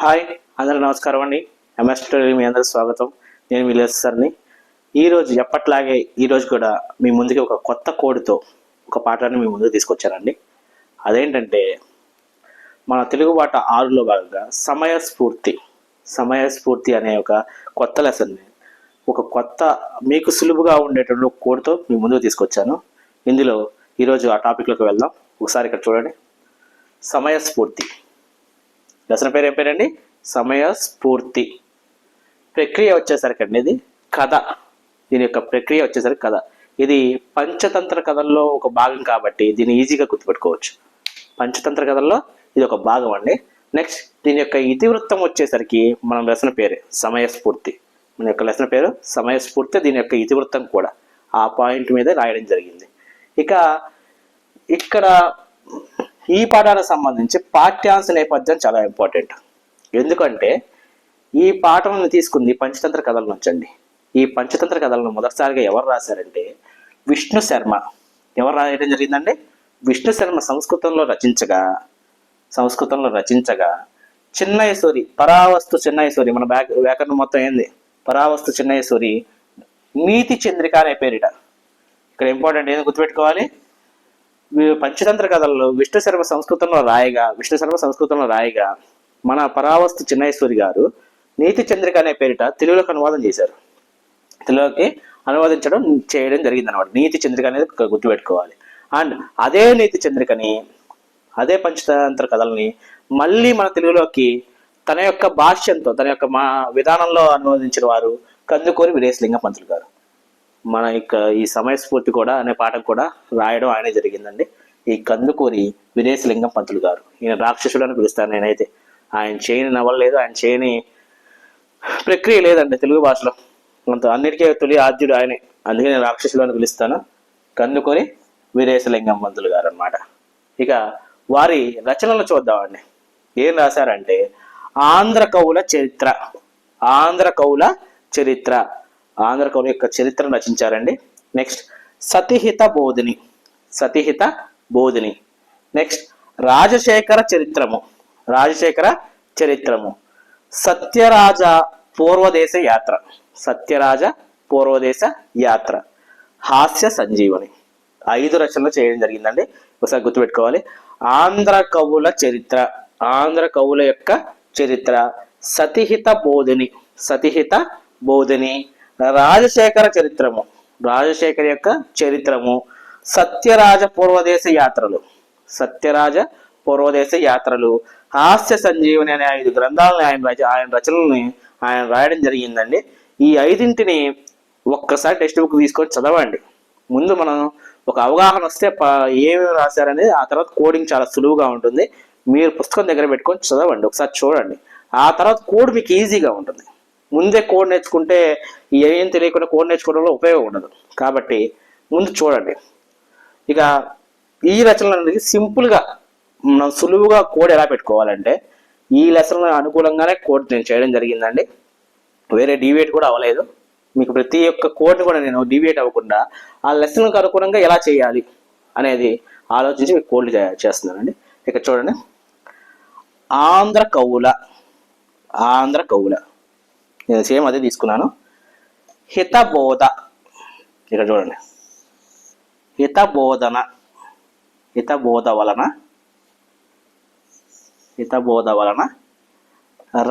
Hi, అందరూ నమస్కారం అండి. ఎంఎస్ ట్యూటోరియల్ మీ అందరూ స్వాగతం. నేను విలేజ్ సార్ని. ఈరోజు ఎప్పట్లాగే ఈరోజు కూడా మీ ముందుకి ఒక కొత్త కోడ్తో ఒక పాఠాన్ని మీ ముందుకు తీసుకొచ్చానండి. అదేంటంటే మన తెలుగు పాట 6లో భాగంగా సమయస్ఫూర్తి అనే ఒక కొత్త లెసన్ని ఒక కొత్త మీకు సులువుగా ఉండేటువంటి ఒక కోడ్తో మీ ముందుకు తీసుకొచ్చాను. ఇందులో ఈరోజు ఆ టాపిక్లోకి వెళ్దాం. ఒకసారి ఇక్కడ చూడండి. సమయస్ఫూర్తి లెసన్ పేరు ఏం పేరండి? సమయస్ఫూర్తి. ప్రక్రియ వచ్చేసరికి అండి ఇది కథ. దీని యొక్క ప్రక్రియ వచ్చేసరికి కథ. ఇది పంచతంత్ర కథల్లో ఒక భాగం కాబట్టి దీన్ని ఈజీగా గుర్తుపెట్టుకోవచ్చు. పంచతంత్ర కథల్లో ఇది ఒక భాగం అండి. నెక్స్ట్ దీని యొక్క ఇతివృత్తం వచ్చేసరికి మనం లెసన్ పేరే సమయస్ఫూర్తి. మన యొక్క లెసన్ పేరు సమయస్ఫూర్తి. దీని యొక్క ఇతివృత్తం కూడా ఆ పాయింట్ మీద రాయడం జరిగింది. ఇక ఇక్కడ ఈ పాఠానికి సంబంధించి పాఠ్యాంశ నేపథ్యం చాలా ఇంపార్టెంట్. ఎందుకంటే ఈ పాఠం తీసుకుంది పంచతంత్ర కథల నుంచి అండి. ఈ పంచతంత్ర కథలను మొదటిసారిగా ఎవరు రాశారంటే విష్ణు శర్మ. ఎవరు రాయడం జరిగిందండి? విష్ణు శర్మ సంస్కృతంలో రచించగా చిన్నయసూరి, పరావస్తు చిన్నయసూరి, మన వ్యాకరణం మొత్తం ఏంది? పరావస్తు చిన్నయసూరి నీతి చంద్రిక అనే పేరిట. ఇక్కడ ఇంపార్టెంట్ ఏదో గుర్తుపెట్టుకోవాలి. పంచతంత్ర కథల్లో విష్ణు శర్మ సంస్కృతంలో రాయగా మన పరావస్తు చిన్నయేశ్వరి గారు నీతి చంద్రిక అనే పేరిట తెలుగులోకి అనువాదం చేశారు. తెలుగులోకి చేయడం జరిగింది అనమాట. నీతి చంద్రిక అనేది గుర్తుపెట్టుకోవాలి. అండ్ అదే నీతి చంద్రికని, అదే పంచతంత్ర కథల్ని మళ్ళీ మన తెలుగులోకి తన యొక్క భాష్యంతో, తన యొక్క విధానంలో అనువదించిన వారు కందుకూరి వీరేశలింగ పంతులు గారు. మన యొక్క ఈ సమయస్ఫూర్తి కూడా అనే పాఠం కూడా రాయడం ఆయనే జరిగిందండి. ఈ కందుకూరి వీరేశలింగం పంతులు గారు. ఈయన రాక్షసుడు అని పిలుస్తాను నేనైతే. ఆయన చేయని నవల లేదు, ఆయన చేయని ప్రక్రియ లేదండి తెలుగు భాషలో. అంత అన్నిటికీ తొలి ఆద్యుడు ఆయనే. అందుకే నేను రాక్షసుడు అని పిలుస్తాను. కందుకూరి వీరేశలింగం పంతులు గారు అనమాట. ఇక వారి రచనలు చూద్దామండి. ఏం రాశారంటే ఆంధ్ర కవుల యొక్క చరిత్రను రచించారండి. నెక్స్ట్ సతిహిత బోధిని. నెక్స్ట్ రాజశేఖర చరిత్రము. సత్యరాజ పూర్వదేశ యాత్ర. హాస్య సంజీవని. 5 రచనలు చేయడం జరిగిందండి. ఒకసారి గుర్తుపెట్టుకోవాలి. ఆంధ్ర కవుల యొక్క చరిత్ర, సతిహిత బోధిని, రాజశేఖర యొక్క చరిత్రము, సత్యరాజ పూర్వదేశ యాత్రలు, హాస్య సంజీవని అనే 5 గ్రంథాలను ఆయన రచనల్ని ఆయన రాయడం జరిగిందండి. ఈ 5ంటిని ఒక్కసారి టెక్స్ట్ బుక్ తీసుకొని చదవండి. ముందు మనం ఒక అవగాహన వస్తే ఏమేమి రాశారనేది, ఆ తర్వాత కోడింగ్ చాలా సులువుగా ఉంటుంది. మీరు పుస్తకం దగ్గర పెట్టుకొని చదవండి, ఒకసారి చూడండి. ఆ తర్వాత కోడ్ మీకు ఈజీగా ఉంటుంది. ముందే కోడ్ నేర్చుకుంటే ఏం తెలియకుండా కోడ్ నేర్చుకోవడంలో ఉపయోగం ఉండదు. కాబట్టి ముందు చూడండి. ఇక ఈ రచనలు అనేది సింపుల్గా మనం సులువుగా కోడ్ ఎలా పెట్టుకోవాలంటే ఈ లెసన్ అనుకూలంగానే కోడ్ నేను చేయడం జరిగిందండి. వేరే డీవియేట్ కూడా అవ్వలేదు. మీకు ప్రతి ఒక్క కోడ్ని కూడా నేను డీవియేట్ అవ్వకుండా ఆ లెసన్కి అనుగుణంగా ఎలా చేయాలి అనేది ఆలోచించి మీకు కోడ్లు చేస్తున్నానండి. ఇక చూడండి. ఆంధ్ర కవుల నేను సేమ్ అదే తీసుకున్నాను. హితబోధ. ఇక్కడ చూడండి. హితబోధ వలన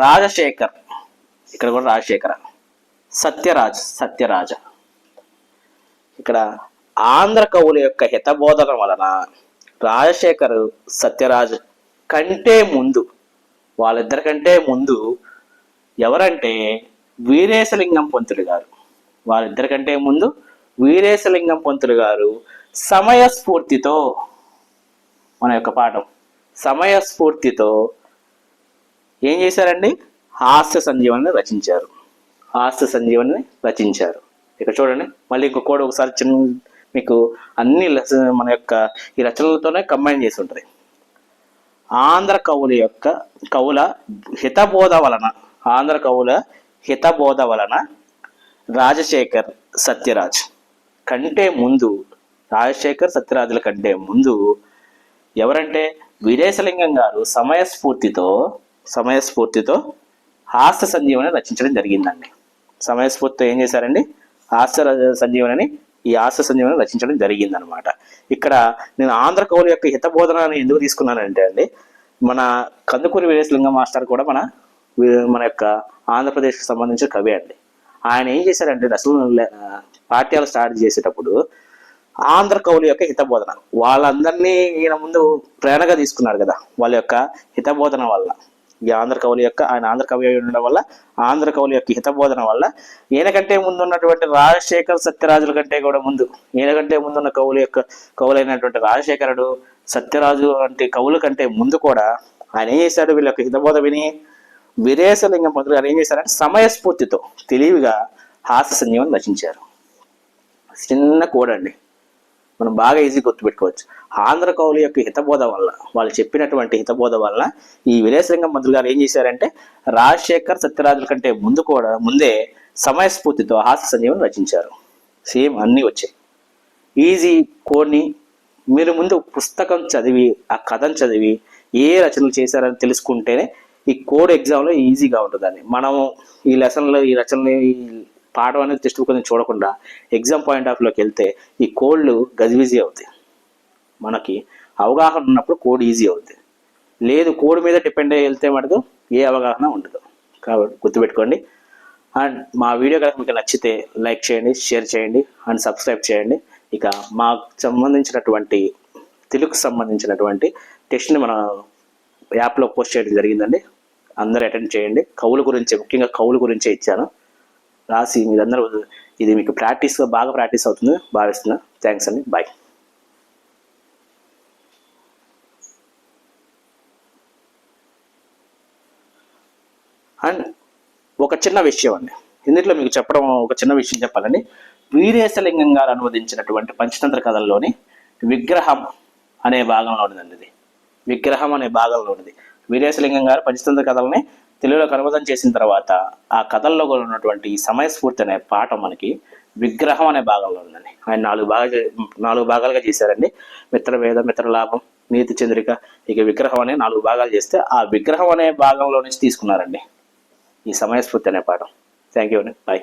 రాజశేఖర్. ఇక్కడ కూడా రాజశేఖర. సత్యరాజ. ఇక్కడ ఆంధ్ర కవుల యొక్క హితబోధన వలన రాజశేఖర్, సత్యరాజ్ కంటే ముందు, వాళ్ళిద్దరికంటే ముందు ఎవరంటే వీరేశలింగం పంతులు గారు సమయస్ఫూర్తితో, మన యొక్క పాఠం సమయస్ఫూర్తితో ఏం చేశారండి? హాస్య సంజీవని రచించారు. ఇక్కడ చూడండి. మళ్ళీ ఇంకో కోడ్ ఒకసారి మీకు అన్ని మన యొక్క ఈ రచనలతోనే కంబైన్ చేసి ఉంటుంది. ఆంధ్ర కవుల హితబోధ వలన రాజశేఖర్, సత్యరాజ్ కంటే ముందు, సత్యరాజుల కంటే ముందు ఎవరంటే వీరేశలింగం గారు సమయస్ఫూర్తితో సమయస్ఫూర్తితో హాస్య సంజీవని రచించడం జరిగిందండి. సమయస్ఫూర్తితో ఏం చేశారండి? సంజీవని ఈ హాస్య సంజీవని రచించడం జరిగిందనమాట. ఇక్కడ నేను ఆంధ్ర కవుల యొక్క హితబోధనని ఎందుకు తీసుకున్నానంటే అండి, మన కందుకూరి వీరేశలింగం మాస్టర్ కూడా మన యొక్క ఆంధ్రప్రదేశ్కి సంబంధించిన కవి అండి. ఆయన ఏం చేశారంటే అసలు పాఠ్యాలు స్టార్ట్ చేసేటప్పుడు ఆంధ్ర కవుల యొక్క హితబోధన వాళ్ళందరినీ ఈయన ముందు ప్రేరణగా తీసుకున్నారు కదా, వాళ్ళ యొక్క హితబోధన వల్ల. ఈ ఆంధ్ర కవుల యొక్క ఆయన ఆంధ్ర కవి ఉండడం వల్ల ఆంధ్ర కవుల యొక్క హితబోధన వల్ల ఈయనకంటే ముందు ఉన్నటువంటి రాజశేఖర్ సత్యరాజుల కంటే కూడా ముందు, ఈయనకంటే ముందున్న కవులైనటువంటి రాజశేఖరుడు సత్యరాజు వంటి కవుల కంటే ముందు కూడా ఆయన ఏం చేశాడు? వీళ్ళ యొక్క హితబోధ విని వీరేశలింగం పంతులు గారు ఏం చేశారంటే సమయస్ఫూర్తితో తెలివిగా హాస్య సంజీవని రచించారు. చిన్న కోడ్ అండి, మనం బాగా ఈజీ గుర్తుపెట్టుకోవచ్చు. ఆంధ్ర కవుల యొక్క హితబోధ వల్ల, వాళ్ళు చెప్పినటువంటి హితబోధ వల్ల ఈ వీరేశలింగం పంతులు గారు ఏం చేశారంటే రాజశేఖర్ సత్యరాజుల కంటే ముందే సమయస్ఫూర్తితో హాస్య సంజీవని రచించారు. సేమ్ అన్నీ వచ్చాయి. ఈజీ కోడ్ని మీరు ముందు పుస్తకం చదివి ఆ కథను చదివి ఏ రచనలు చేశారని తెలుసుకుంటేనే ఈ కోడ్ ఎగ్జామ్లో ఈజీగా ఉంటుందండి. మనము ఈ రచనలు ఈ పాఠం అనేది టెక్స్ట్ బుక్ అనేది చూడకుండా ఎగ్జామ్ పాయింట్ ఆఫ్ వ్యూలోకి వెళ్తే ఈ కోడ్లు గజిబిజీ అవుతాయి. మనకి అవగాహన ఉన్నప్పుడు కోడ్ ఈజీ అవుతుంది. లేదు, కోడ్ మీద డిపెండ్ అయ్యి వెళ్తే మటుకు ఏ అవగాహన ఉండదు. కాబట్టి గుర్తుపెట్టుకోండి. అండ్ మా వీడియో కనుక మీకు నచ్చితే లైక్ చేయండి, షేర్ చేయండి అండ్ సబ్స్క్రైబ్ చేయండి. ఇక మాకు సంబంధించినటువంటి తెలుగుకు సంబంధించినటువంటి టెస్ట్ని మన యాప్లో పోస్ట్ చేయడం జరిగిందండి. అందరూ అటెండ్ చేయండి. కవుల గురించి, ముఖ్యంగా కవుల గురించే ఇచ్చాను. రాసి మీరందరూ ఇది మీకు బాగా ప్రాక్టీస్ అవుతుంది భావిస్తున్నా. థ్యాంక్స్ అండి. బాయ్. అండ్ ఒక చిన్న విషయం అండి, ఇందులో మీకు చెప్పడం ఒక చిన్న విషయం చెప్పాలండి. వీరేశలింగం గారు అనువదించినటువంటి పంచతంత్ర కథల్లోని విగ్రహం అనే భాగంలో ఉన్నదండి. ఇది విగ్రహం అనే భాగంలో ఉన్నది. వీరేశలింగం గారు పంచతంత్ర కథల్ని తెలుగులోకి అనువాదం చేసిన తర్వాత ఆ కథల్లో కూడా ఉన్నటువంటి సమయస్ఫూర్తి అనే పాఠం మనకి విగ్రహం అనే భాగంలో ఉందండి. ఆయన 4 భాగాలుగా చేశారండి. మిత్రవేద, మిత్రలాభం, నీతి చంద్రిక, ఇక విగ్రహం అనే 4 భాగాలు చేస్తే ఆ విగ్రహం అనే భాగంలో నుంచి తీసుకున్నారండి ఈ సమయస్ఫూర్తి అనే పాఠం. థ్యాంక్ యూ అండి. బాయ్.